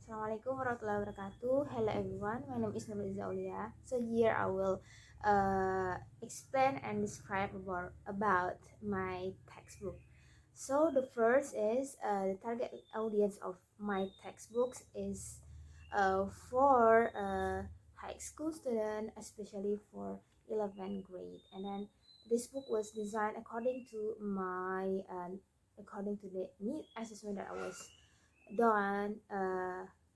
Assalamualaikum warahmatullahi wabarakatuh. Hello everyone, my name is Nurul Aulia. So here I will explain and describe about my textbook. So the first is the target audience of my textbooks is for high school student, especially for 11th grade. And then this book was designed according to the need assessment that I was done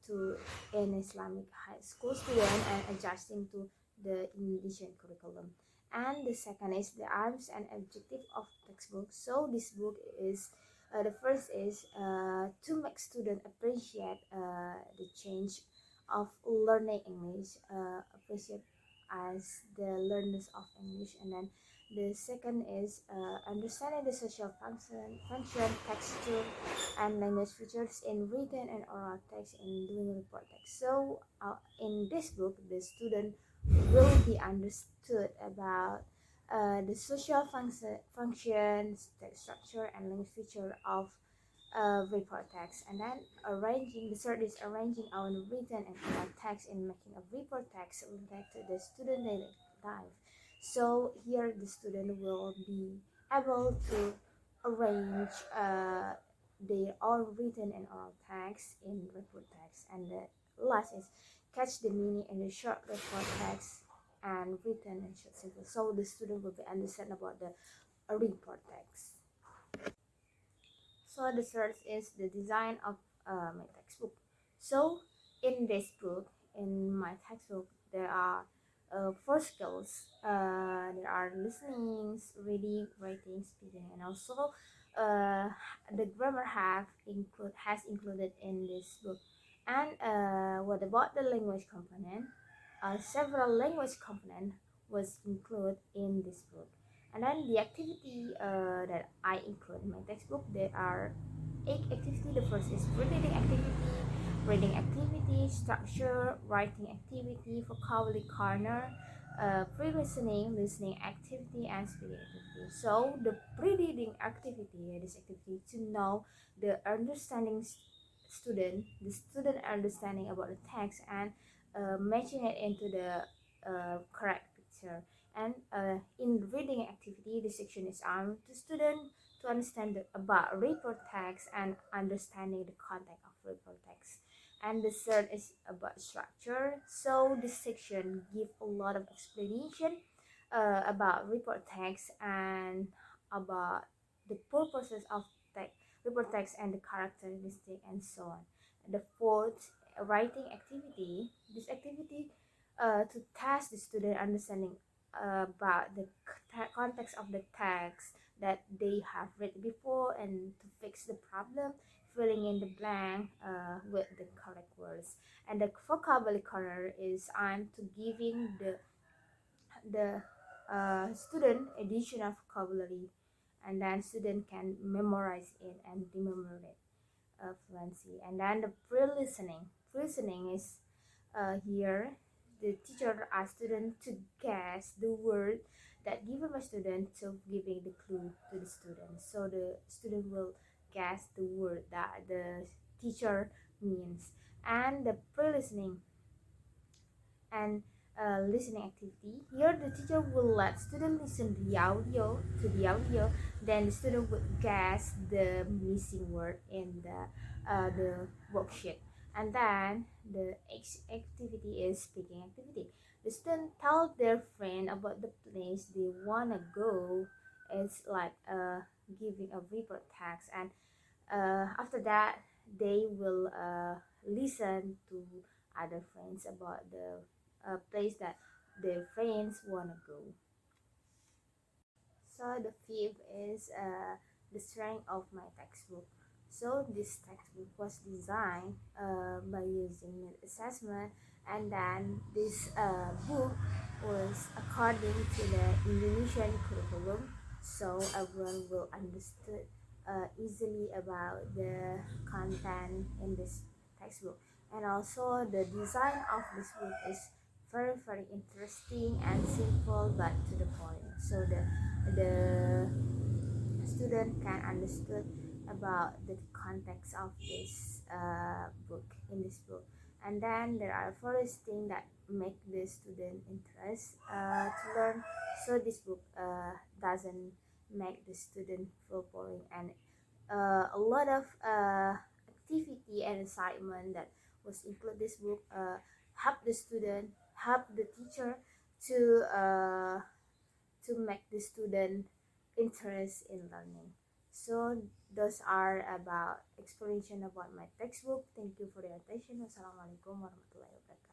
to an Islamic high school student and adjusting to the Indonesian curriculum. And the second is the aims and objective of textbook. So this book is the first is to make students appreciate the change of learning English, appreciate as the learners of English, and then the second is understanding the social function, texture, and language features in written and oral text in doing report text. So in this book, the student will be understood about the social functions, text structure, and language feature of report text. And then the third is arranging our written and oral text in making a report text related to the student daily life. So here the student will be able to arrange their all written and oral text in report text. And the last is catch the meaning in the short report text and written and short simple. So the student will be understand about the report text. So the third is the design of my textbook. So in this book, in my textbook, there are four skills. There are listenings, reading, writing, speaking, and also the grammar has included in this book. And what about the language component? Several language component was included in this book. And then the activity that I include in my textbook, there are 8 activities. The first is reading activity, structure, writing activity, vocabulary corner, pre-listening, listening activity, and speaking activity. So the pre-reading activity, this activity to know the the student understanding about the text and matching it into the correct picture. And in reading activity, this section is armed to student to understand about report text and understanding the content of report text. And the third is about structure. So this section give a lot of explanation about report text and about the purposes of report text and the characteristic and so on. The fourth, writing activity. This activity to test the student understanding about the context of the text that they have read before and to fix the problem, filling in the blank with the correct words. And the vocabulary corner is on to giving the student additional vocabulary, and then student can memorize it and remember it fluency. And then the pre-listening is here the teacher asks student to guess the word that given by student, so giving the clue to the student, so the student will guess the word that the teacher means. And the pre-listening and listening activity, here the teacher will let student listen the audio, then the student would guess the missing word in the worksheet. And then the activity is speaking activity. The student tell their friend about the place they wanna go. It's like giving a report text. And after that they will listen to other friends about the place that their friends wanna go. So the fifth is the strength of my textbook. So this textbook was designed by using need assessment, and then this book was according to the Indonesian curriculum, so everyone will understood easily about the content in this textbook. And also the design of this book is very interesting and simple but to the point, so the student can understood about the context of this book. in this book. And then there are various things that make the student interest to learn, so this book doesn't make the student feel boring, and a lot of activity and excitement that was included this book help the student, help the teacher to make the student interest in learning. So those are about explanation about my textbook. Thank you for your attention. Wassalamualaikum warahmatullahi wabarakatuh.